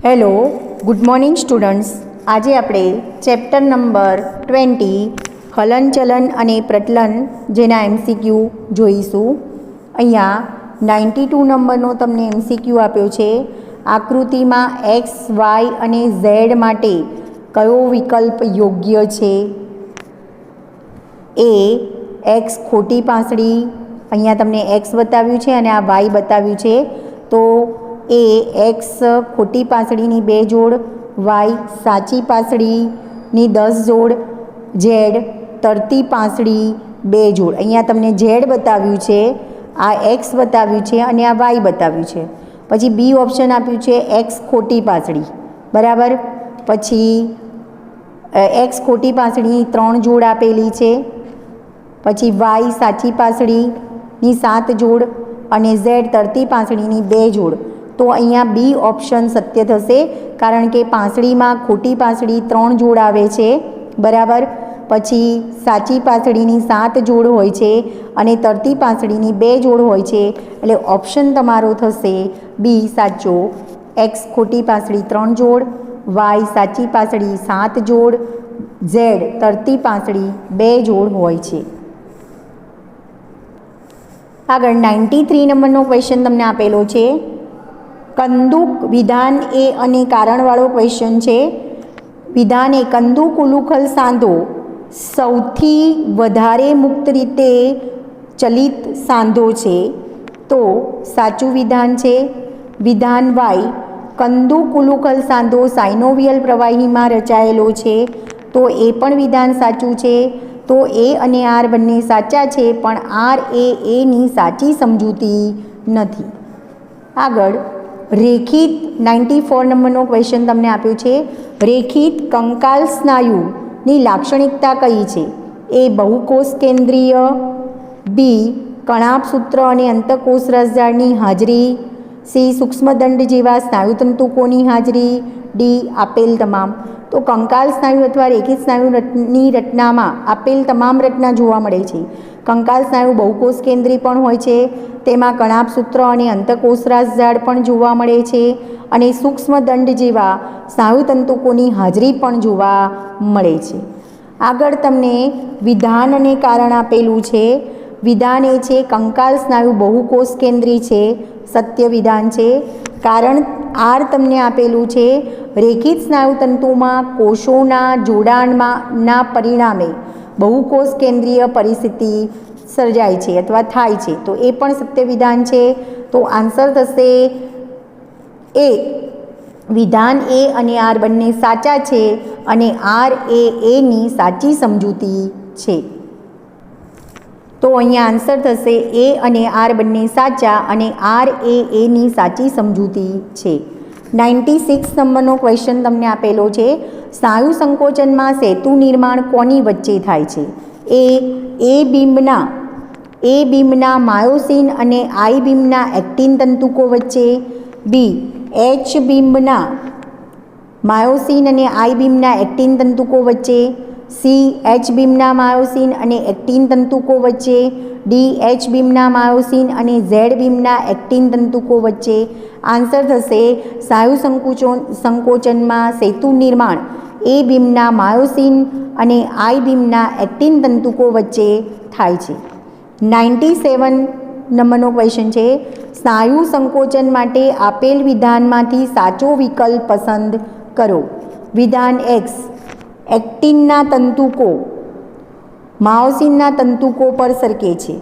Hello, good morning students. આજે આપણે chapter number 20 હલનચલન અને પ્રચલન જેના MCQ જોઈશું. અહીંયા 92 નંબરનો તમને MCQ આપ્યો છે. આકૃતિમાં x, y અને z માટે કયો વિકલ્પ યોગ્ય છે? એ x ખોટી પાંસળી, અહીંયા તમને x બતાવ્યું છે અને આ y બતાવ્યું છે. તો એ x ખોટી પાંસળીની 2 જોડ, y સાચી પાંસળીની 10 જોડ, z તરતી પાંસળી 2 જોડ. અહીંયા તમને z બતાવ્યું છે, આ x બતાવ્યું છે અને આ y બતાવ્યું છે. પછી બી ઓપ્શન આપ્યું છે x ખોટી પાંસળી, બરાબર. પછી x ખોટી પાંસળીની 3 જોડ આપેલી છે. પછી y સાચી પાંસળીની 7 જોડ અને z તરતી પાંસળીની 2 જોડ. તો અહીંયા બી ઓપ્શન સત્ય થશે, કારણ કે પાંસળીમાં ખોટી પાંસળી 3 જોડ આવે છે, બરાબર. પછી સાચી પાંસળીની 7 જોડ હોય છે અને તરતી પાંસળીની 2 જોડ હોય છે. એટલે ઓપ્શન તમારો થશે બી સાચો. x ખોટી પાંસળી 3 જોડ, y સાચી પાંસળી 7 જોડ, z તરતી પાંસળી 2 જોડ હોય છે. આગળ 93 નંબરનો ક્વેશ્ચન તમને આપેલો છે. કંદુક વિધાન એ અને કારણવાળો ક્વેશ્ચન છે. વિધાન એ કંદુક ઉલુખલ સાંધો સૌથી વધારે મુક્ત રીતે ચલિત સાંધો છે, તો સાચું વિધાન છે. વિધાન વાય કંદુક ઉલુખલ સાંધો સાયનોવિયલ પ્રવાહીમાં રચાયેલો છે, તો એ પણ વિધાન સાચું છે. તો એ અને આર બંને સાચા છે, પણ આર એની સાચી સમજૂતી નથી. આગળ રેખિત 94 નંબરનો ક્વેશ્ચન તમને આપ્યો છે. રેખિત કંકાલ સ્નાયુની લાક્ષણિકતા કઈ છે? એ બહુકોષ કેન્દ્રીય, બી કણાપ સૂત્ર અને અંતઃકોષ રસજાળની હાજરી, સી સૂક્ષ્મદંડ જેવા સ્નાયુતંતુકોની હાજરી, ડી આપેલ તમામ. તો કંકાલ સ્નાયુ અથવા રેખિત સ્નાયુની રચનામાં આપેલ તમામ રચના જોવા મળે છે. કંકાલ સ્નાયુ બહુકોષ કેન્દ્રી પણ હોય છે, તેમાં કણાપ સૂત્ર અને અંતઃકોષ રસજાળ પણ જોવા મળે છે અને સૂક્ષ્મદંડ જેવા સ્નાયુતંતુકોની હાજરી પણ જોવા મળે છે. આગળ તમને વિધાન અને કારણ આપેલું છે. વિધાન એ છે કંકાલ સ્નાયુ બહુકોષ કેન્દ્રી છે, સત્ય વિધાન છે. કારણ આર તમને આપેલું છે. રેખિત સ્નાયુતંતુમાં કોષોના જોડાણના પરિણામે બહુકોષ કેન્દ્રીય પરિસ્થિતિ સર્જાય છે અથવા થાય છે, તો એ પણ સત્ય વિધાન છે. તો આન્સર થશે એ. વિધાન એ અને આર બંને સાચા છે અને આર એની સાચી સમજૂતી છે. તો અહીંયા આન્સર થશે એ અને આર બંને સાચા અને આર એની સાચી સમજૂતી છે. 96 નંબરનો ક્વેશ્ચન તમને આપેલો છે. સ્નાયુ સંકોચનમાં સેતુ નિર્માણ કોની વચ્ચે થાય છે? એ બીમના માયોસિન અને આઈ બીમના એક્ટિન તંતુકો વચ્ચે, બી એચ બીમના માયોસિન અને આઈ બીમના એક્ટિન તંતુકો વચ્ચે, સી એચ બીમના માયોસિન અને એક્ટિન તંતુકો વચ્ચે, ડી એચ બીમના માયોસિન અને ઝેડ બીમના એક્ટિન તંતુકો વચ્ચે. આન્સર થશે સ્નાયુ સંકોચનમાં સેતુ નિર્માણ એ બીમના માયોસિન અને આઈ બીમના એક્ટિન તંતુકો વચ્ચે થાય છે. 97 નંબરનો ક્વેશ્ચન છે. સ્નાયુ સંકોચન માટે આપેલ વિધાનમાંથી સાચો વિકલ્પ પસંદ કરો. વિધાન એક્સ એક્ટિનના તંતુકો માયોસિનના તંતુકો પર સરકે છે,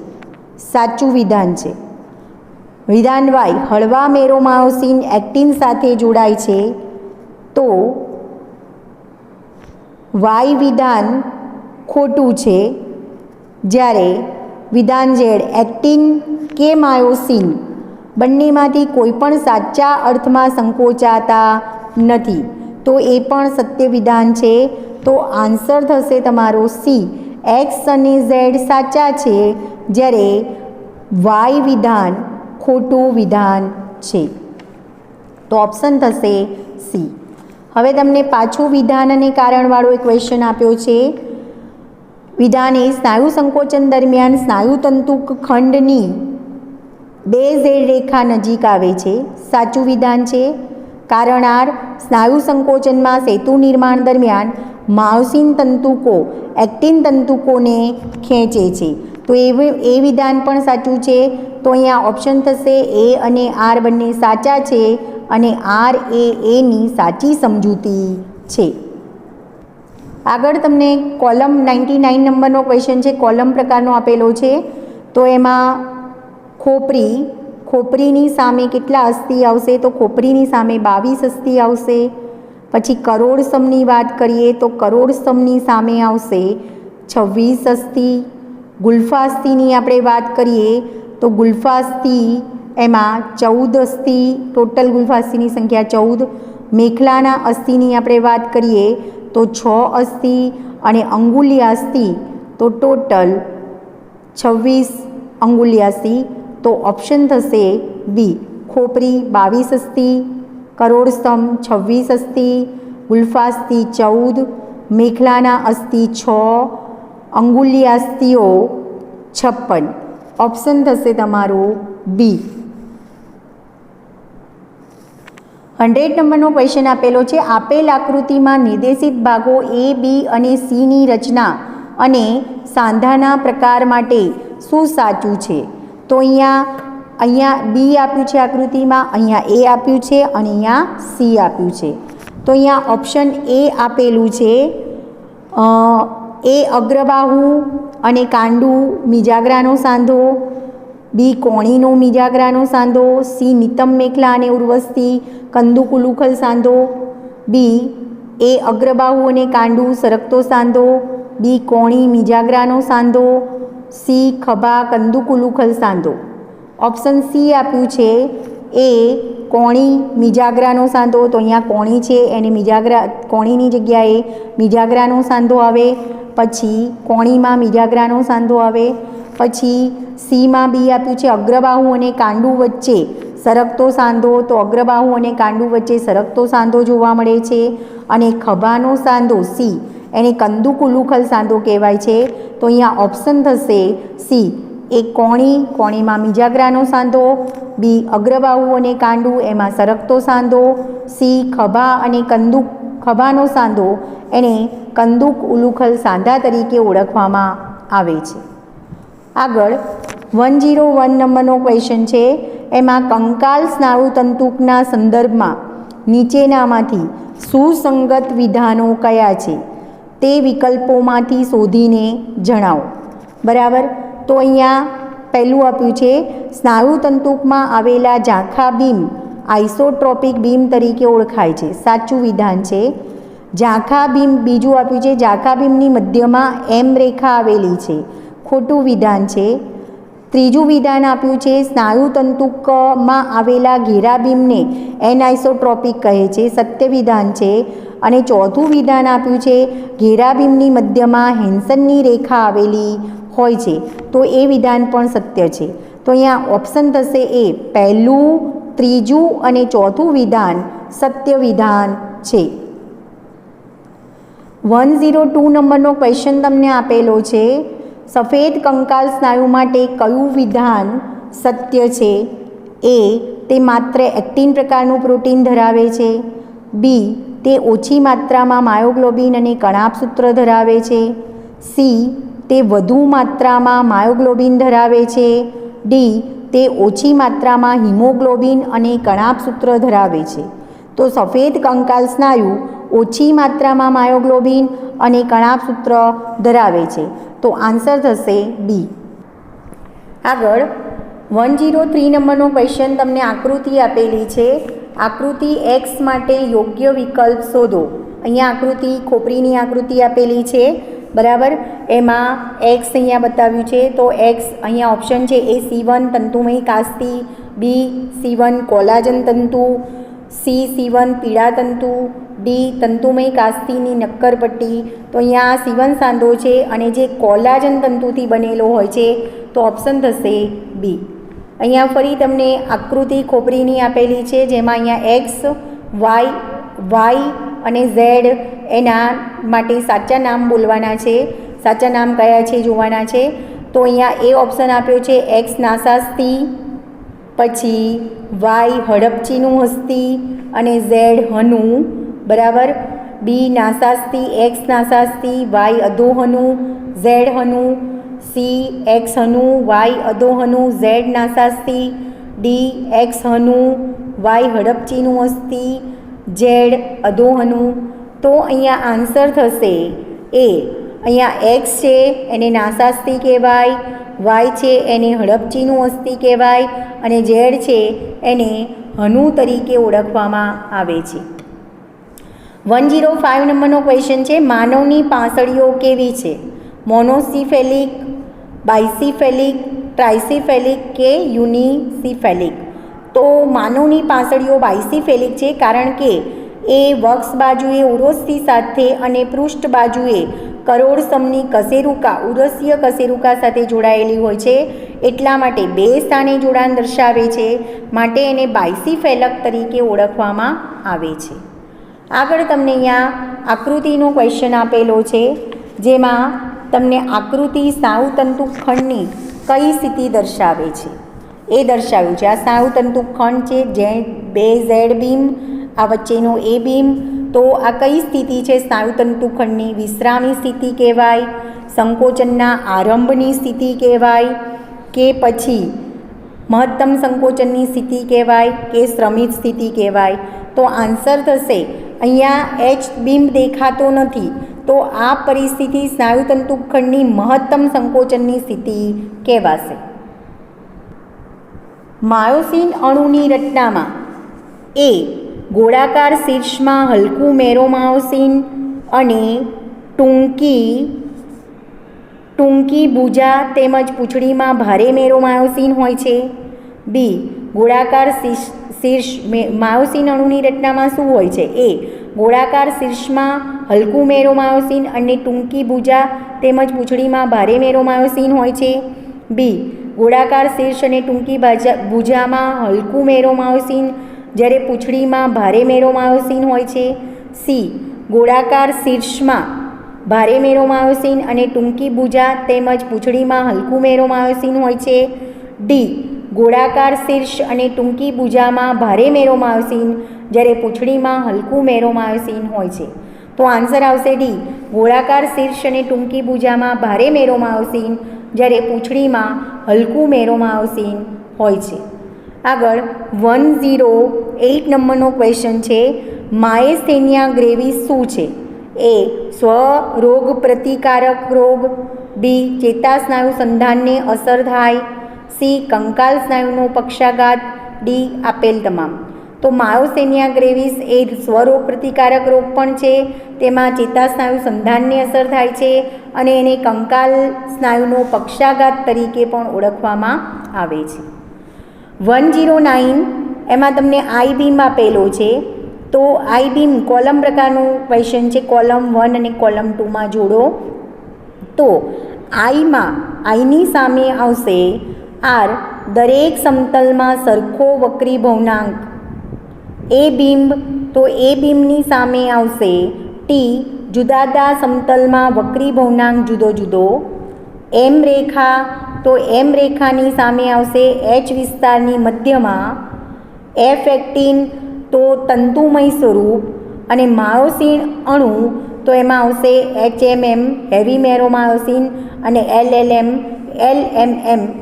સાચું વિધાન છે. વિધાન વાય હળવા મેરોમાયોસિન એક્ટિન સાથે જોડાય છે, તો વાય વિધાન ખોટું છે. જ્યારે વિધાન ઝેડ એક્ટિન કે માયોસિન બંનેમાંથી કોઈ પણ સાચા અર્થમાં સંકોચાતા નથી, તો એ પણ સત્ય વિધાન છે. તો આન્સર થશે તમારો સી. એક્સ અને ઝેડ સાચા છે, જ્યારે વાય વિધાન ખોટું વિધાન છે. તો ઓપ્શન થશે સી. હવે તમને પાછું વિધાન અને કારણવાળો એક ક્વેશ્ચન આપ્યો છે. વિધાન એ સ્નાયુ સંકોચન દરમિયાન સ્નાયુતંતુ ખંડની 2 ઝેડ રેખા નજીક આવે છે, સાચું વિધાન છે. કારણ આર, સ્નાયુ સંકોચનમાં સેતુ નિર્માણ દરમિયાન માયોસિન તંતુકો એક્ટિન તંતુકોને ખેંચે છે. તો એ વિધાન પણ સાચું છે. તો અહીંયા ઓપ્શન થશે એ અને આર બંને સાચા છે અને આર એ એની સાચી સમજૂતી છે. આગળ તમને કોલમ 99 નંબરનો ક્વેશ્ચન છે, કોલમ પ્રકારનો આપેલો છે. તો એમાં ખોપરીની સામે કેટલા અસ્થિ આવશે? તો ખોપરીની સામે 22 અસ્થિ આવશે. પછી કરોડ સ્તંભની વાત કરીએ તો કરોડ સ્તંભની સામે આવશે 26 અસ્થિ. ગુલ્ફાસ્થિની આપણે વાત કરીએ તો ગુલ્ફાસ્થિ એમાં 14 અસ્થિ, ટોટલ ગુલ્ફાસ્થિની સંખ્યા 14. મેખલાના અસ્થિની આપણે વાત કરીએ તો 6 અસ્થિ અને અંગુલ્યાસ્થિ તો ટોટલ 26 અંગુલ્યાસ્થિ. તો ઓપ્શન થશે બી, ખોપરી 22 અસ્થિ, કરોડ સ્તંભ 26 અસ્થિ, ગુલ્ફાસ્થિ 14, મેખલાના અસ્થિ 6, અંગુલ્યાસ્થિઓ 56. ઓપ્શન થશે તમારું બી. 100 નંબરનો ક્વેશ્ચન આપેલો છે, આપેલ આકૃતિમાં નિર્દેશિત ભાગો એ, બી અને સીની રચના અને સાંધાના પ્રકાર માટે શું સાચું છે? તો અહીંયા બી આપ્યું છે આકૃતિમાં, અહીંયા એ આપ્યું છે અને અહીંયા સી આપ્યું છે. તો અહીંયા ઓપ્શન એ આપેલું છે, એ અગ્રબાહુ અને કાંડુ મિજાગ્રાનો સાંધો, બી કોણીનો મિજાગ્રાનો સાંધો, સી નિતંબ મેખલા અને ઉર્વસ્થિ કંદુક ઉલુખલ સાંધો, બી એ અગ્રબાહુ અને કાંડુ સરકતો સાંધો, બી કોણી મિજાગ્રાનો સાંધો, સી ખભા કંદુક ઉલુખલ સાંધો. ઓપ્શન સી આપ્યું છે એ કોણી મિજાગ્રાનો સાંધો. તો અહીંયા કોણી છે એને કોણીની જગ્યાએ મિજાગ્રાનો સાંધો આવે. પછી કોણીમાં મિજાગ્રાનો સાંધો આવે. પછી સીમાં બી આપ્યું છે અગ્રબાહુ અને કાંડુ વચ્ચે સરકતો સાંધો. તો અગ્રબાહુ અને કાંડુ વચ્ચે સરકતો સાંધો જોવા મળે છે. અને ખભાનો સાંધો સી એને કંદુક ઉલુખલ સાંધો કહેવાય છે. તો અહીંયા ઓપ્શન થશે સી, એ કોણીમાં મિજાગ્રાનો સાંધો, બી અગ્રબાહુ અને કાંડુ એમાં સરકતો સાંધો, સી ખભાનો સાંધો એને કંદુક ઉલુખલ સાંધા તરીકે ઓળખવામાં આવે છે. આગળ 101 નંબરનો ક્વેશ્ચન છે, એમાં કંકાલ સ્નાયુ તંતુકના સંદર્ભમાં નીચેનામાંથી સુસંગત વિધાનો કયા છે તે વિકલ્પોમાંથી શોધીને જણાવો. બરાબર. તો અહીંયા પહેલું આપ્યું છે, સ્નાયુ તંતુકમાં આવેલા ઝાંખા બીમ આઇસોટ્રોપિક બીમ તરીકે ઓળખાય છે. સાચું વિધાન છે. ઝાંખા બીમ, બીજું આપ્યું છે ઝાંખા બીમની મધ્યમાં એમ રેખા આવેલી છે. ખોટું વિધાન છે. ત્રીજું વિધાન આપ્યું છે, સ્નાયુ તંતુકમાં આવેલા ઘેરા બીમને એનઆઇસોટ્રોપિક કહે છે. સત્ય વિધાન છે. અને ચોથું વિધાન આપ્યું છે, ઘેરા બીમની મધ્યમાં હેન્સનની રેખા આવેલી હોય છે. તો એ વિધાન પણ સત્ય છે. તો અહીંયા ઓપ્શન થશે એ, પહેલું, ત્રીજું અને ચોથું વિધાન સત્ય વિધાન છે. 102 નંબરનો ક્વેશ્ચન તમને આપેલો છે, સફેદ કંકાલ સ્નાયુ માટે કયું વિધાન સત્ય છે? એ, તે માત્ર એક્ટિન પ્રકારનું પ્રોટીન ધરાવે છે. બી, તે ઓછી માત્રામાં માયોગ્લોબિન અને કણાભસૂત્ર ધરાવે છે. સી, તે વધુ માત્રામાં માયોગ્લોબિન ધરાવે છે. ડી, તે ઓછી માત્રામાં હિમોગ્લોબિન અને કણાભસૂત્ર ધરાવે છે. તો સફેદ કંકાલ સ્નાયુ ઓછી માત્રામાં માયોગ્લોબિન અને કણાભસૂત્ર ધરાવે છે. તો આન્સર થશે બી. આગળ 103 નંબરનો ક્વેશ્ચન તમને આકૃતિ આપેલી છે, આકૃતિ એક્સ માટે યોગ્ય વિકલ્પ શોધો. અહીંયા આકૃતિ ખોપરીની આકૃતિ આપેલી છે. બરાબર. એમાં એક્સ અહીંયા બતાવ્યું છે. તો એક્સ અહીંયા ઓપ્શન છે એ C1 તંતુમય કાસ્તિ, બી C1 કોલાજન તંતુ, સી C1 પીળા તંતુ, ડી તંતુમય કાસ્તિની નક્કર પટ્ટી. તો અહીંયા C1 સાંધો છે અને જે કોલાજન તંતુથી બનેલો હોય છે. તો ઓપ્શન થશે બી. અહીંયા ફરી તમને આકૃતિ ખોપરીની આપેલી છે, જેમાં અહીંયા એક્સ, વાય અને ઝેડ એના માટે સાચા નામ બોલવાના છે. સાચા નામ કયા છે જોવાના છે. તો અહીંયા એ ઓપ્શન આપ્યો છે એક્સ નાસાસ્થિ, પછી વાય હડપચીનું હસ્તી અને ઝેડ હનું, બરાબર. બી નાસાસ્તી, એક્સ નાસાસ્તી, વાય અધોહનું, ઝેડ હનું. સી એક્સ હનું, વાય અધોહનું, ઝેડ નાસાસ્તી. ડી એક્સ હનું, વાય હડપચીનું હસ્તી, ઝેડ અધોહનું. તો અહીંયા આન્સર થશે એ. અહીંયા એક્સ છે એને નાસાસ્તી કહેવાય, વાય છે એને હડપચીનું અસ્તી કહેવાય, અને ઝેડ છે એને હનુ તરીકે ઓળખવામાં આવે છે. 105 નંબરનો ક્વેશ્ચન છે, માનવની પાંસળીઓ કેવી છે? મોનોસિફેલિક, બાયસિફેલિક, ટ્રાયસિફેલિક કે યુનિસિફેલિક? તો માનવની પાંસળીઓ બાયસિફેલિક છે, કારણ કે એ વક્ષ બાજુએ ઉરોસ્થિ સાથે અને પૃષ્ઠ બાજુએ કરોડસમની કશેરુકા, ઉરસ્ય કશેરુકા સાથે જોડાયેલી હોય છે. એટલા માટે બે સ્થાને જોડાણ દર્શાવે છે, માટે એને બાયસિફેલક તરીકે ઓળખવામાં આવે છે. આગળ તમને અહીંયા આકૃતિનો ક્વેશ્ચન આપેલો છે, જેમાં તમને આકૃતિ સ્નાયુતંતુખંડની કઈ સ્થિતિ દર્શાવે છે એ દર્શાવ્યું છે. આ સ્નાયુતંતુખંડ છે, જે બે ઝેડ બીમ, આ વચ્ચેનો એ બીમ. તો આ કઈ સ્થિતિ છે સ્નાયુતંતુખંડની? વિશ્રામી સ્થિતિ કહેવાય, સંકોચનના આરંભની સ્થિતિ કહેવાય, કે પછી મહત્તમ સંકોચનની સ્થિતિ કહેવાય, કે શ્રમિત સ્થિતિ કહેવાય? તો આન્સર થશે અહીંયા એચ બીમ દેખાતો નથી, તો આ પરિસ્થિતિ સ્નાયુતંતુખંડની મહત્તમ સંકોચનની સ્થિતિ કહેવાશે. માયોસિન અણુની રચનામાં એ ગોળાકાર શીર્ષમાં હલકું મેરોમાયોસિન અને ટૂંકી ભુજા તેમજ પૂંછડીમાં ભારે મેરોમાયોસિન હોય છે. બી ગોળાકાર શીર્ષ માયોસિન અણુની રચનામાં શું હોય છે? એ ગોળાકાર શીર્ષમાં હલકું મેરોમાયોસિન અને ટૂંકી ભુજા તેમજ પૂંછડીમાં ભારે મેરોમાયોસિન હોય છે. બી ગોળાકાર શીર્ષ અને ટૂંકી ભુજામાં હલકું મેરોમાયોસિન જ્યારે પૂંછડીમાં ભારે મેરોમાયોસિન હોય છે. સી ગોળાકાર શીર્ષમાં ભારે મેરોમાયોસિન અને ટૂંકી ભુજા તેમજ પૂંછડીમાં હલકું મેરોમાયોસિન હોય છે. ડી ગોળાકાર શીર્ષ અને ટૂંકી ભુજામાં ભારે મેરોમાયોસિન જ્યારે પૂંછડીમાં હલકું મેરોમાયોસિન હોય છે. તો આન્સર આવશે ડી ગોળાકાર શીર્ષ અને ટૂંકી ભુજામાં ભારે મેરોમાયોસિન જ્યારે પૂંછડીમાં હલકું મેરોમાયોસિન હોય છે. આગળ 108 નંબરનો ક્વેશ્ચન છે, માયેસ્થેનિયા ગ્રેવિસ શું છે? એ સ્વરોગ પ્રતિકારક રોગ. બી ચેતાસ્નાયુ સંધાનને અસર થાય. સી કંકાલ સ્નાયુનો પક્ષાઘાત. ડી આપેલ તમામ. તો માયોસ્થેનિયા ગ્રેવિસ એ સ્વરોગ પ્રતિકારક રોગ પણ છે, તેમાં ચેતાસ્નાયુ સંધાનને અસર થાય છે અને એને કંકાલ સ્નાયુનો પક્ષાઘાત તરીકે પણ ઓળખવામાં આવે છે. 109 એમાં તમને આઈ બીમ આપેલો છે, તો આઈ બીમ કોલમ પ્રકારનું ક્વેશ્ચન છે, કોલમ 1 અને કોલમ 2માં જોડો. તો આઈની સામે આવશે આર દરેક સમતલમાં સરખો વક્રી ભવનાંક. એ બીમ, તો એ બીમની સામે આવશે ટી જુદા જુદા સમતલમાં વક્રી ભવનાંક જુદો જુદો. એમ રેખા, તો એમ રેખાની સામે આવશે એચ વિસ્તારની મધ્યમાં F18, તો તંતુમય સ્વરૂપ. અને માયોસિન અણુ, તો એમાં આવશે HMM હેવી મેરોમાયોસિન અને LMM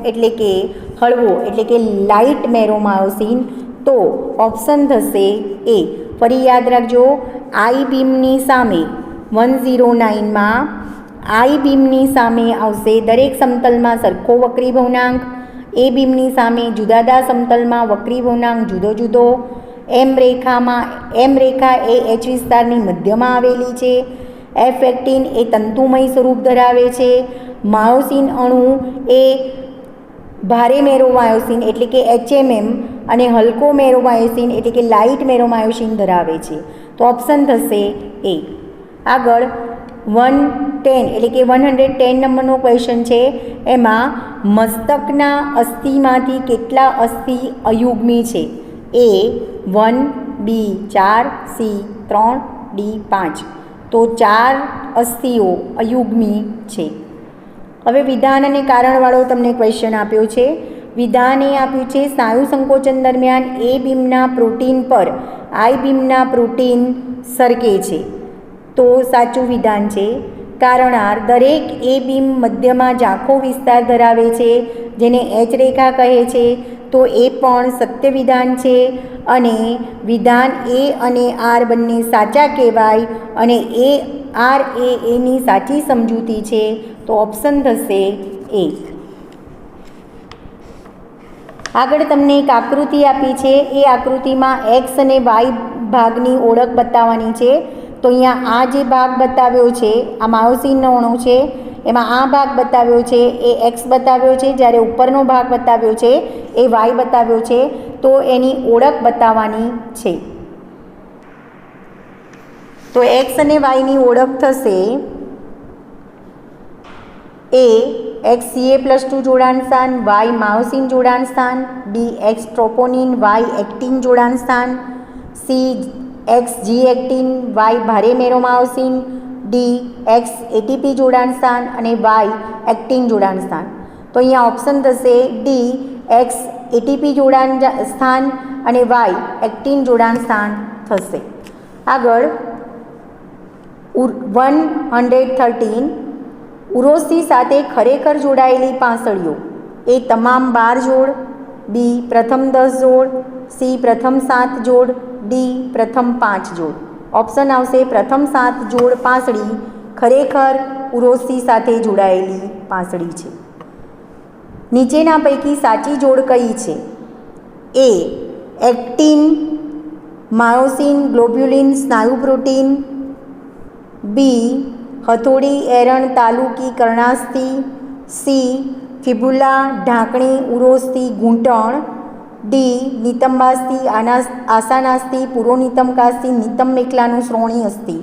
એટલે કે હળવો એટલે કે લાઇટ મેરોમાયોસિન. તો ઓપ્શન થશે એ. ફરી યાદ રાખજો, આઈ બીમની સામે 109માં આઈ બીમની સામે આવશે દરેક સમતલમાં સરખો વક્રી ભવનાંક. એ બીમની સામે જુદા જુદા સમતલમાં વક્રી ભવનાંક જુદો જુદો. એમ રેખા એ એચ વિસ્તારની મધ્યમાં આવેલી છે. F18 એ તંતુમય સ્વરૂપ ધરાવે છે. માયોસિન અણુ એ ભારે મેરોમાયોસિન એટલે કે HMM અને હલકો મેરોમાયોસિન એટલે કે લાઇટ મેરોમાયોસિન ધરાવે છે. તો ઓપ્શન થશે એ. આગળ 110 એટલે કે 110 નંબરનો ક્વેશ્ચન છે, એમાં મસ્તકના અસ્થિમાંથી કેટલા અસ્થિ અયુગ્મી છે? એ 1, બી 4, સી 3, ડી 5. તો 4 અસ્થિઓ અયુગ્મી છે. હવે વિધાન અને કારણવાળો તમને ક્વેશ્ચન આપ્યો છે. વિધાન એ આપ્યું છે સ્નાયુ સંકોચન દરમિયાન એ બીમના પ્રોટીન પર આઈ બીમના પ્રોટીન સરકે છે, તો સાચું વિધાન છે. કારણ આર દરેક એ બીમ મધ્યમાં ઝાંખો વિસ્તાર ધરાવે છે જેને એચ રેખા કહે છે, તો એ પણ સત્ય વિધાન છે. અને વિધાન એ અને આર બંને સાચા કહેવાય અને એ આર એની સાચી સમજૂતી છે, તો ઓપ્શન થશે એ. આગળ તમને એક આકૃતિ આપી છે, એ આકૃતિમાં એક્સ અને વાય ભાગની ઓળખ બતાવવાની છે. તો અહીંયા આ જે ભાગ બતાવ્યો છે આ માયોસિનનો અણુ છે, એમાં આ ભાગ બતાવ્યો છે એ એક્સ બતાવ્યો છે, જ્યારે ઉપરનો ભાગ બતાવ્યો છે એ વાય બતાવ્યો છે. તો એની ઓળખ બતાવવાની છે. તો એક્સ અને વાયની ઓળખ થશે એ એક્સ CA+2 જોડાણ સ્થાન, વાય માયોસિન જોડાણ સ્થાન, D X troponin, Y actin જોડાણ સ્થાન, C X G actin, Y ભારે મેરોમાયોસિન, ડી એક્સ ATP જોડાણ સ્થાન અને વાય એક્ટિન જોડાણ સ્થાન. તો અહીંયા ઓપ્શન થશે ડી એક્સ ATP જોડાણ સ્થાન અને વાય એક્ટિન જોડાણ સ્થાન થશે. આગળ 113 ઉરોસ્થી સાથે ખરેખર જોડાયેલી પાંસળીઓ. એ તમામ 12 જોડ, બી પ્રથમ 10 જોડ, સી પ્રથમ 7 જોડ, ડી પ્રથમ 5 જોડ. ઓપ્શન આવશે પ્રથમ 7 જોડ પાંસળી ખરેખર ઉરોસ્થી સાથે જોડાયેલી પાંસળી છે. નીચેના પૈકી સાચી જોડ કઈ છે? એ એક્ટિન માયોસિન ગ્લોબ્યુલિન સ્નાયુ પ્રોટીન, બી હથોડી એરણ તાલુકી કર્ણાસ્થિ, સી ફિબ્યુલા ઢાંકણી ઉરોસ્થી ઘૂંટણ, ડી નિતંબાસ્થિ આસાનાસ્થિ પૂર્વનિતંબકાસ્થિ નિતંબ મેખલાનું શ્રોણી અસ્થિ.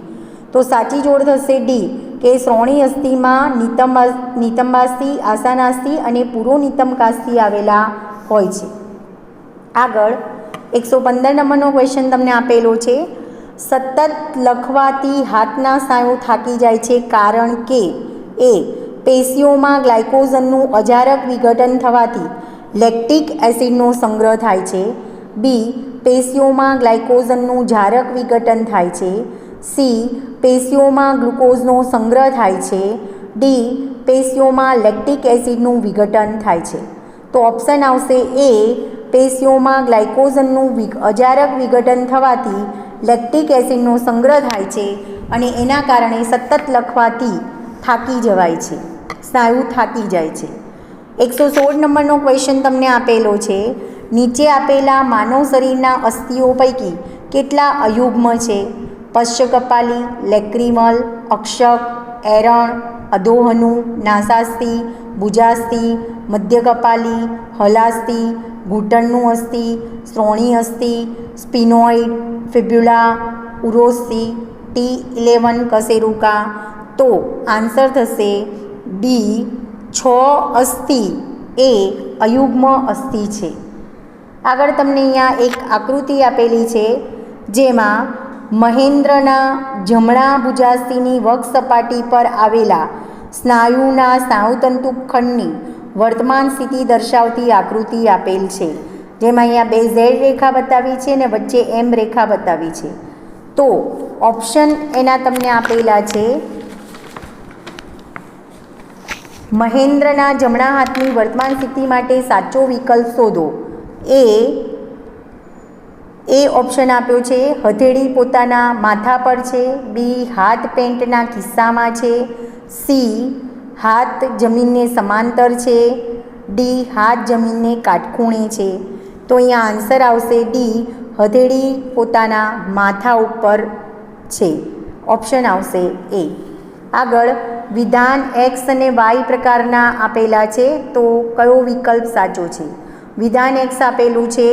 તો સાચી જોડ થશે ડી કે શ્રોણી અસ્થિમાં નિતંબાસ્થિ આસાનાસ્થિ અને પૂર્વનિતંબકાસ્થિ આવેલા હોય છે. આગળ 115 નંબરનો ક્વેશ્ચન તમને આપેલો છે. સતત લખવાથી હાથના સ્નાયુ થાકી જાય છે કારણ કે એ પેશીઓમાં ગ્લાયકોઝનનું અજારક વિઘટન થવાથી લેક્ટિક એસિડનો સંગ્રહ થાય છે, બી પેશીઓમાં ગ્લાયકોઝનનું જારક વિઘટન થાય છે, સી પેશીઓમાં ગ્લુકોઝનો સંગ્રહ થાય છે, ડી પેશીઓમાં લેક્ટિક એસિડનું વિઘટન થાય છે. તો ઓપ્શન આવશે એ પેશીઓમાં ગ્લાયકોઝનનું અજારક વિઘટન થવાથી લેક્ટિક એસિડનો સંગ્રહ થાય છે અને એના કારણે સતત લખવાથી થાકી જવાય છે, સ્નાયુ થાકી જાય છે. 116 નંબરનો ક્વેશ્ચન તમને આપેલો છે. નીચે આપેલા માનવ શરીરના અસ્થિઓ પૈકી કેટલા અયુગ્મ છે? પશ્ચકપાલી, લેક્રિમલ, અક્ષક, એરણ, અધોહનુ, નાસાસ્થિ, ભુજાસ્થિ, મધ્યકપાલી, હલાસ્થિ, ઘૂંટણનું અસ્થિ, શ્રોણી અસ્થિ, સ્પિનોઇડ, ફિબ્યુલા, ઉરોસ્થિ, T11 કશેરુકા. તો આન્સર થશે બી 6 અસ્થિ એ અયુગ્મ અસ્થિ છે. આગળ તમને અહીંયા એક આકૃતિ આપેલી છે જેમાં મહેન્દ્રના જમણા ભુજાસ્થિની વક્ષ સપાટી પર આવેલા સ્નાયુના સ્નાયુતંતુ ખંડની વર્તમાન સ્થિતિ દર્શાવતી આકૃતિ આપેલ છે, જેમાં અહીંયા 2 ઝેડ રેખા બતાવી છે અને વચ્ચે એમ રેખા બતાવી છે. તો ઓપ્શન એના તમને આપેલા છે. મહેન્દ્રના જમણા હાથની વર્તમાન સ્થિતિ માટે સાચો વિકલ્પ શોધો. એ ઓપ્શન આપ્યો છે હથેળી પોતાના માથા પર છે, બી હાથ પેન્ટના ખિસ્સામાં છે, સી હાથ જમીનને સમાંતર છે, ડી હાથ જમીનને કાટખૂણે છે. તો અહીંયા આન્સર આવશે ડી હથેળી પોતાના માથા ઉપર છે. ઓપ્શન આવશે એ. આગળ વિધાન એક્સ અને વાય પ્રકારના આપેલા છે, તો કયો વિકલ્પ સાચો છે? વિધાન એક્સ આપેલું છે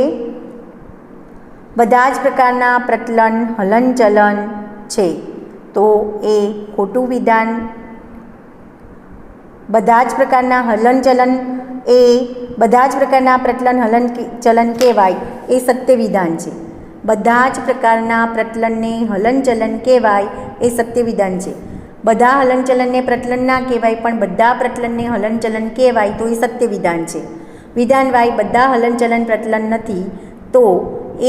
બધા જ પ્રકારના પ્રતલન હલનચલન છે, તો એ ખોટું વિધાન. બધા જ પ્રકારના હલનચલન એ બધા જ પ્રકારના પ્રતલન હલનચલન કહેવાય એ સત્ય વિધાન છે. બધા જ પ્રકારના પ્રતલનને હલનચલન કહેવાય એ સત્ય વિધાન છે. બધા હલનચલનને પ્રતલન ના કહેવાય પણ બધા પ્રતલનને હલનચલન કહેવાય તો એ સત્ય વિધાન છે. વિધાન વાય બધા હલનચલન પ્રચલન નથી તો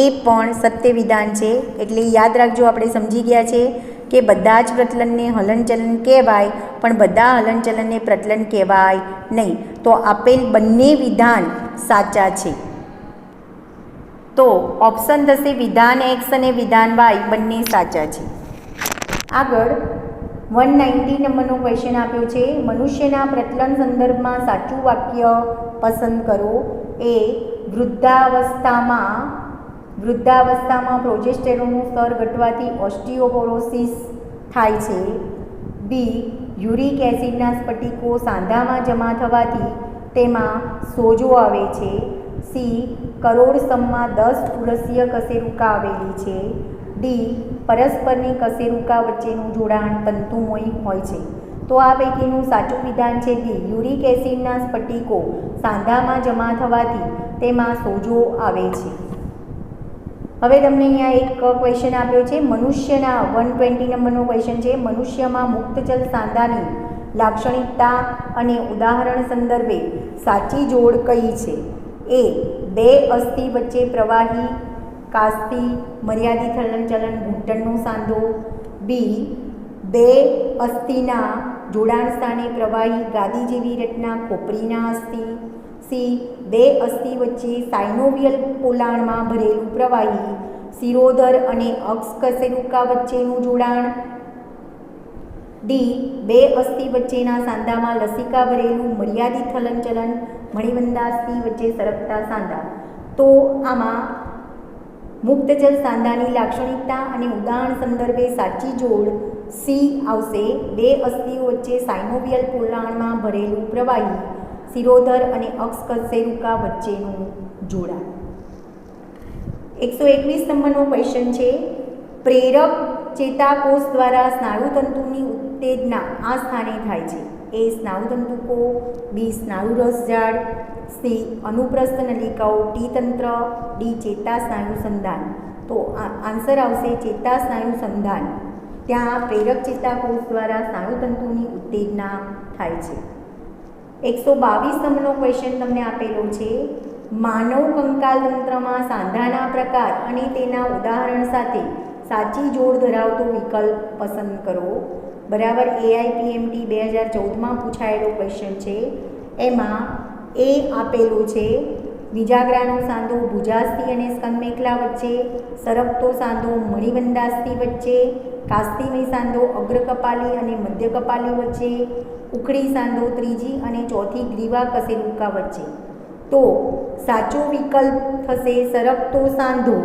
એ પણ સત્ય વિધાન છે. એટલે યાદ રાખજો, આપણે સમજી ગયા છે કે બધા જ પ્રચલનને હલનચલન કહેવાય પણ બધા હલનચલનને પ્રચલન કહેવાય નહીં. તો આપેલ બંને વિધાન સાચા છે. તો ઓપ્શન થશે વિધાન એક્સ અને વિધાન વાય બંને સાચા છે. આગળ 190 નંબરનો ક્વેશ્ચન આપ્યો છે. મનુષ્યના પ્રચલન સંદર્ભમાં સાચું વાક્ય પસંદ કરો. એ વૃદ્ધાવસ્થામાં પ્રોજેસ્ટેરોનનું સ્તર ઘટવાથી ઓસ્ટિયોપોરોસિસ થાય છે. બી યુરિક એસિડના સ્ફટિકો સાંધામાં જમા થવાથી તેમાં સોજો આવે છે. સી કરોડસ્તંભમાં 10 પુરુષીય કશેરુકા આવેલી છે. ડી પરસ્પરની કશેરુકા વચ્ચેનું જોડાણ તંતુમય હોય છે. તો આ પૈકીનું સાચું વિધાન છે ડી. યુરિક એસિડના સ્ફટિકો સાંધામાં જમા થવાથી તેમાં સોજો આવે છે. હવે તમને અહીંયા એક ક્વેશ્ચન આપ્યો છે. મનુષ્યના 120 નંબરનો ક્વેશ્ચન છે. મનુષ્યમાં મુક્તજલ સાંધાની લાક્ષણિકતા અને ઉદાહરણ સંદર્ભે સાચી જોડ કઈ છે? એ બે અસ્થિ વચ્ચે પ્રવાહી કાસ્તી મર્યાદિત હલનચલન ઘૂંટણનો સાંધો. બી બે અસ્થિના જોડાણ સ્થાને પ્રવાહી ગાદી જેવી રચના ખોપરીના અસ્થિ. સી બે અસ્થિ વચ્ચે સાયનોવિયલ પોલાણમાં ભરેલું પ્રવાહી શિરોધર અને અક્ષ કશેરુકા વચ્ચેનું જોડાણ. ડી બે અસ્થિ વચ્ચેના સાંધામાં લસિકા ભરેલું મર્યાદિત હલનચલન મણિબંધાસ્થિ વચ્ચે સરકતા સાંધા. તો આમાં મુક્તજલ સાંધાની લાક્ષણિકતા અને ઉદાહરણ સંદર્ભે સાચી જોડ સી આવશે. બે અસ્થિઓ વચ્ચે સાયનોવિયલ પોલાણમાં ભરેલું પ્રવાહી શિરોધર અને અક્ષ કશેરુકા વચ્ચેનું જોડાણ. 121 નંબરનો ક્વેશ્ચન છે. પ્રેરક ચેતાકોષ દ્વારા સ્નાયુતંતુની ઉત્તેજના આ સ્થાને થાય છે. એ સ્નાયુતંતુકો. બી સ્નાયુરસજાળ. સી અનુપ્રસ્થ નલિકાઓ ટી તંત્ર. ડી ચેતાસ્નાયુ સંધાન. તો આન્સર આવશે ચેતાસ્નાયુ સંધાન. ત્યાં પ્રેરક ચેતાકોષ દ્વારા સ્નાયુતંતુની ઉત્તેજના થાય છે. 122 નંબરનો ક્વેશ્ચન તમને આપેલો છે. માનવ કંકાલ તંત્રમાં સાંધાના પ્રકાર અને તેના ઉદાહરણ સાથે સાચી જોડ ધરાવતો વિકલ્પ પસંદ કરો. બરાબર AIPMT 2014માં પૂછાયેલો ક્વેશ્ચન છે. એમાં એ આપેલું છે બીજાગ્રાનો સાંધો ભુજાસ્થિ અને સ્કંદમેખલા વચ્ચે, સરકતો સાંધો મણિબંધાસ્થિ વચ્ચે, કાસ્તિમય સાંધો અગ્રકપાલી અને મધ્ય કપાલી વચ્ચે, ઉખડી સાંધો ત્રીજી અને ચોથી ગ્રીવા કશેરુકા વચ્ચે. તો સાચો વિકલ્પ થશે સરકતો સાંધો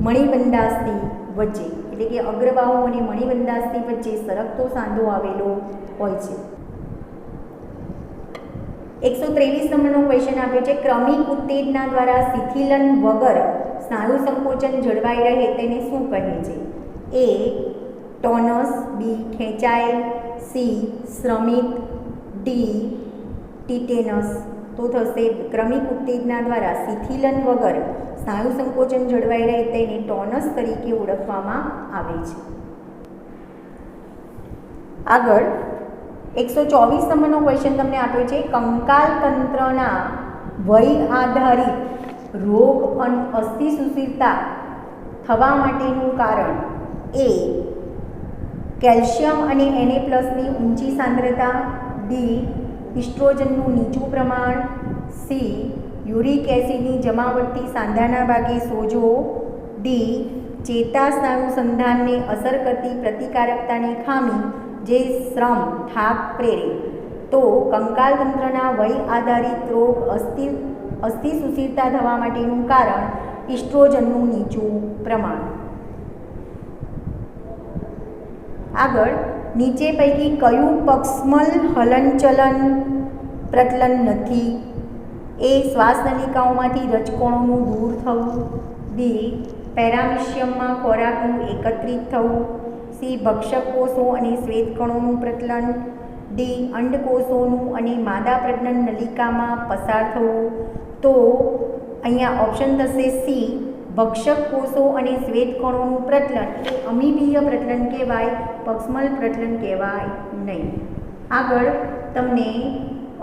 મણિબંધાસ્થિ વચ્ચે, એટલે કે અગ્રબાહુ અને મણિબંધાસ્થિ વચ્ચે સરકતો સાંધો આવેલો હોય છે. 123 નંબરનો ક્વેશ્ચન આપ્યો છે. ક્રમિક ઉત્તેજના દ્વારા શિથિલન વગર સ્નાયુ સંકોચન જળવાઈ રહે તેને શું કહે છે? A tonus. બી ખેંચાયેલ. સી શ્રમિત. D tetanus. તો થશે ક્રમિક ઉત્તેજના દ્વારા શિથિલન વગર સ્નાયુ સંકોચન જળવાઈ રહે તેને ટોનસ તરીકે ઓળખવામાં આવે છે. આગળ 124 નંબરનો ક્વેશ્ચન તમને આપ્યો છે. કંકાલ તંત્રના વય આધારિત રોગ અને અસ્થિ સુશીરતા થવા માટેનું કારણ. એ કેલ્શિયમ અને Na+ની ઊંચી સાંદ્રતા. ડી ઇસ્ટ્રોજનનું નીચું પ્રમાણ. સી યુરિક એસિડની જમાવટથી સાંધાના ભાગે સોજો. ડી ચેતાસ્નાયુ સંધાનને અસર કરતી પ્રતિકારકતાની ખામી જે શ્રમ થાક પ્રેરે. તો કંકાલ તંત્રના વય આધારિત રોગ અસ્થિ સુશીરતા થવા માટેનું કારણ ઇસ્ટ્રોજનનું નીચું પ્રમાણ. આગળ નીચે પૈકી કયું પક્ષમલ હલનચલન પ્રચલન નથી? એ શ્વાસનલિકાઓમાંથી રજકણોનું દૂર થવું. બી પેરામિશિયમમાં ખોરાકનું એકત્રિત થવું. સી ભક્ષક કોષો અને શ્વેતકણોનું પ્રચલન. ડી અંડકોષોનું અને માદા પ્રજનન નલિકામાં પસાર થવું. તો અહીંયા ઓપ્શન થશે સી ભક્ષક કોષો અને શ્વેતકણોનું પ્રચલન એ અમીબીય પ્રચલન કહેવાય, પક્ષમલ પ્રચલન કહેવાય નહીં. આગળ તમને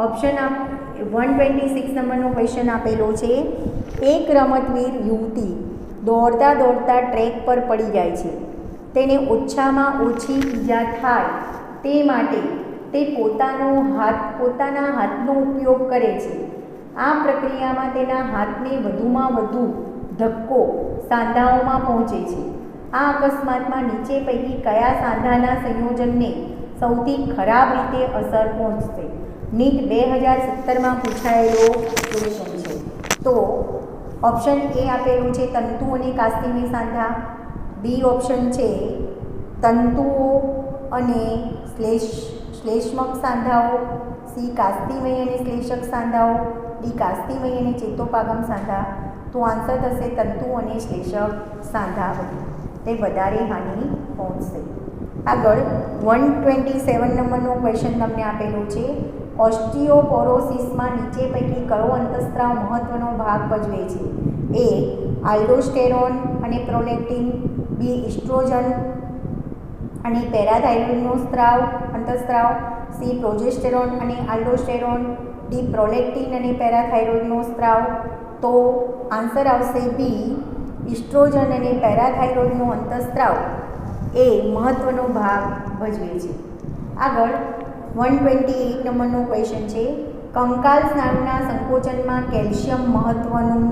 ઓપ્શન 126 નંબરનો ક્વેશ્ચન આપેલો છે. એક રમતવીર યુવતી દોડતા દોડતા ટ્રેક પર પડી જાય છે. તેને ઓછામાં ઓછી ઈજા થાય તે માટે તે પોતાના હાથનો ઉપયોગ કરે છે. આ પ્રક્રિયામાં તેના હાથને વધુમાં વધુ ધક્કો સાંધાઓમાં પહોંચે છે. આ અકસ્માતમાં નીચે પૈકી કયા સાંધાના સંયોજનને સૌથી ખરાબ રીતે અસર પહોંચશે? નીટ 2017માં પૂછાયેલો ક્વેશ્ચન છે. તો ઓપ્શન એ આપેલું છે તંતુ અને કાસ્તિમય સાંધા, બી ઓપ્શન છે તંતુઓ અને શ્લેષ્મક સાંધાઓ, સી કાસ્તિમય અને શ્લેષક સાંધાઓ, ડી કાસ્તિમય અને ચેતોપાગમ સાંધા. તો આન્સર થશે તંતુ અને શ્લેષક સાંધા, તે વધારે હાનિ પહોંચશે. આગળ 127 નંબરનો ક્વેશ્ચન તમને આપેલો છે. ઓસ્ટિયોપોરોસિસમાં નીચે પૈકી કયો અંતઃસ્ત્રાવ મહત્વનો ભાગ ભજવે છે? એ આલ્ડોસ્ટેરોન અને પ્રોલેક્ટિન, બી ઇસ્ટ્રોજન અને પેરાથાઇરોઇડનો અંતઃસ્ત્રાવ, સી પ્રોજેસ્ટેરોન અને આલ્ડોસ્ટેરોન, ડી પ્રોલેક્ટિન અને પેરાથાઇરોઇડનો સ્ત્રાવ. તો આન્સર આવશે બી ઇસ્ટ્રોજન અને પેરાથાઇરોઇડનો અંતઃસ્ત્રાવ એ મહત્વનો ભાગ ભજવે છે. આગળ 128 નંબરનો ક્વેશ્ચન છે. કંકાલ સ્નાયુના સંકોચનમાં કેલ્શિયમ મહત્વનું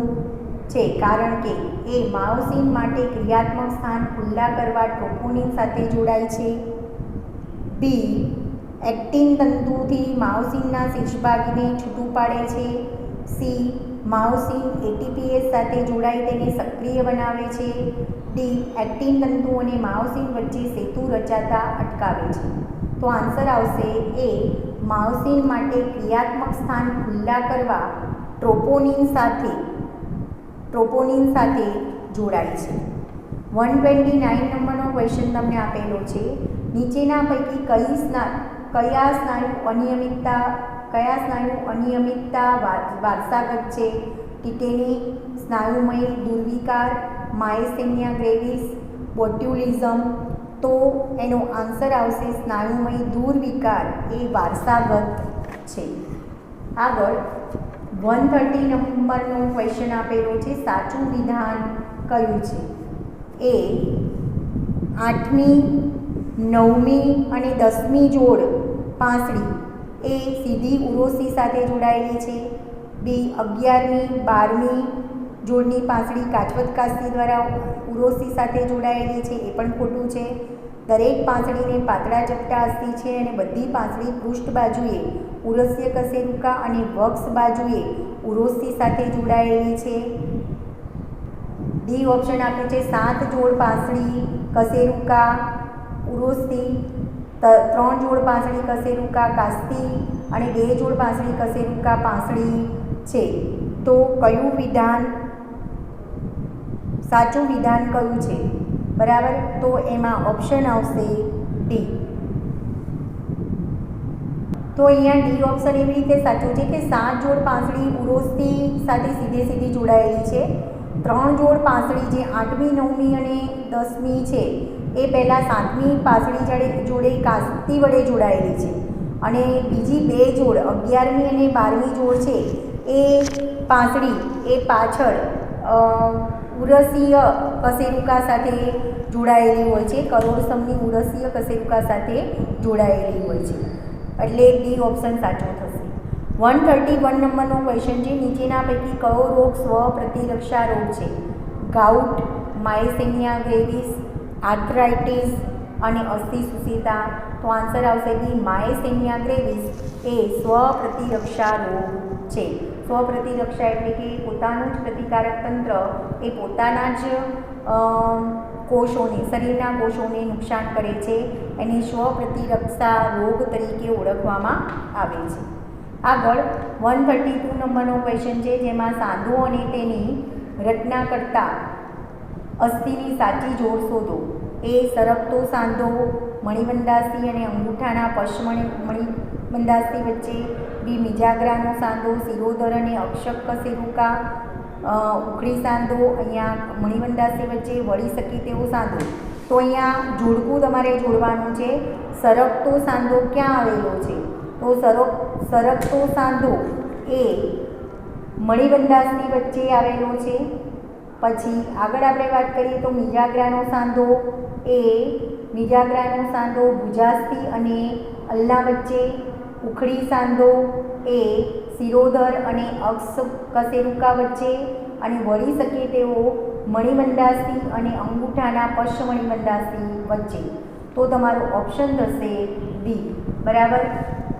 છે કારણ કે એ માયોસિન માટે ક્રિયાત્મક સ્થાન ખુલ્લા કરવા ટ્રોપોનિન સાથે જોડાય છે, બી એક્ટિન તંતુથી માયોસિનના શીર્ષભાગને છૂટું પાડે છે, સી માયોસિન એટીપીએસ સાથે જોડાઈ તેને સક્રિય બનાવે છે, ડી એક્ટિન તંતુ અને માયોસિન વચ્ચે સેતુ રચાતા અટકાવે છે. તો આન્સર આવશે એ માયોસિન માટે ક્રિયાત્મક સ્થાન ખુલ્લા કરવા ટ્રોપોનિન સાથે જોડાય છે. 129 નંબરનો ક્વેશ્ચન તમને આપેલો છે. નીચેના પૈકી કયા સ્નાયુ અનિયમિતતા વારસાગત છે? ટિટેનિક, સ્નાયુમય દુર્વિકાર, માયસ્થેનિયા ગ્રેવિસ, બોટ્યુલિઝમ. તો એનો આન્સર આવશે સ્નાયુમય દુર્વિકાર એ વારસાગત છે. આગળ 130 નંબરનો ક્વેશ્ચન આપેલો છે. સાચું વિધાન કયું છે? એ 8મી, 9મી અને 10મી જોડ પાંસળી એ સીધી ઉરોસી સાથે જોડાયેલી છે, બી 11મી, 12મી જોડની પાંસળી કાચવત કાસ્તી દ્વારા ઉરોસી સાથે જોડાયેલી છે, એ પણ ખોટું છે. દરેક પાંસળીને પાતળા ચપટા અસ્થિ છે અને બધી પાંસળી પૃષ્ઠ બાજુએ ઉરસ્ય કશેરુકા અને વક્ષ બાજુએ ઉરોસી સાથે જોડાયેલી છે. ડી ઓપ્શન આપ્યું છે 7 જોડ પાંસળી કશેરુકા ઉરોસ્થી, 3 જોડ પાંસળી કશેરુકા કાસ્તી અને 2 જોડ પાંસળી કશેરુકા પાંસળી છે. તો કયું વિધાન સાચું વિધાન કયું છે? બરાબર, તો એમાં ઓપ્શન આવશે ડી. તો અહીંયા ડી ઓપ્શન એવી રીતે સાચું છે કે 7 જોડ પાંસળી ઉરોસ્થી સાથે સીધી જોડાયેલી છે. 3 જોડ પાંસળી જે 8મી, 9મી અને 10મી છે એ પહેલાં 7મી પાંસળી જોડે કાસ્તી વડે જોડાયેલી છે અને બીજી 2 જોડ 11મી અને 12મી જોડ છે એ પાંસળી એ પાછળ ઉરસીય કશેરુકા સાથે જોડાયેલી હોય છે, કરોડસ્તંભની ઉરસીય કશેરુકા સાથે જોડાયેલી હોય છે. એટલે ડી ઓપ્શન સાચો થશે. 131 નંબરનો ક્વેશ્ચન છે. નીચેના પૈકી કયો રોગ સ્વપ્રતિરક્ષા રોગ છે? ગાઉટ, માયસ્થેનિયા ગ્રેવિસ, આર્થરાઇટિસ અને અસ્થિસુષિતા. તો આન્સર આવશે બી માયસ્થેનિયા ગ્રેવિસ એ સ્વપ્રતિરક્ષા રોગ છે. સ્વપ્રતિરક્ષા એટલે કે પોતાનું જ પ્રતિકારક તંત્ર એ પોતાના જ કોષોને, શરીરના કોષોને નુકસાન કરે છે. એને સ્વપ્રતિરક્ષા રોગ તરીકે ઓળખવામાં આવે છે. આગળ 132 નંબરનો ક્વેશ્ચન છે, જેમાં સાંધો અને તેની રચના કરતા અસ્થિની સાચી જોડ શોધો. એ સરકતો સાંધો મણિબંધાસ્થિ અને અંગૂઠાના પશ્ચમણિબંધાસ્થિ વચ્ચે, બી મિજાગ્રાનો સાંધો શિરોધર અને અક્ષક કશેરુકા, ઉખડી સાંધો અહીંયા મણિબંધાસ્થિ વચ્ચે વળી શકે તેવો સાંધો. તો અહીંયા જોડકું તમારે જોડવાનું છે. સરકતો સાંધો ક્યાં આવેલો છે? તો સરકતો સાંધો એ મણિબંધાસ્થી વચ્ચે આવેલો છે. પછી આગળ આપણે વાત કરીએ તો મિજાગ્રાનો સાંધો એ મિજાગ્રાનો સાંધો ભુજાસ્થી અને અલ્લા વચ્ચે. ઉખડી સાંધો એ શિરોધર અને અક્ષ કશેરુકા વચ્ચે અને વળી શકે તેઓ મણિબંધાસ્થી અને અંગૂઠાના પશ્ચ મણિબંધાસ્થી વચ્ચે. તો તમારો ઓપ્શન થશે ડી. બરાબર.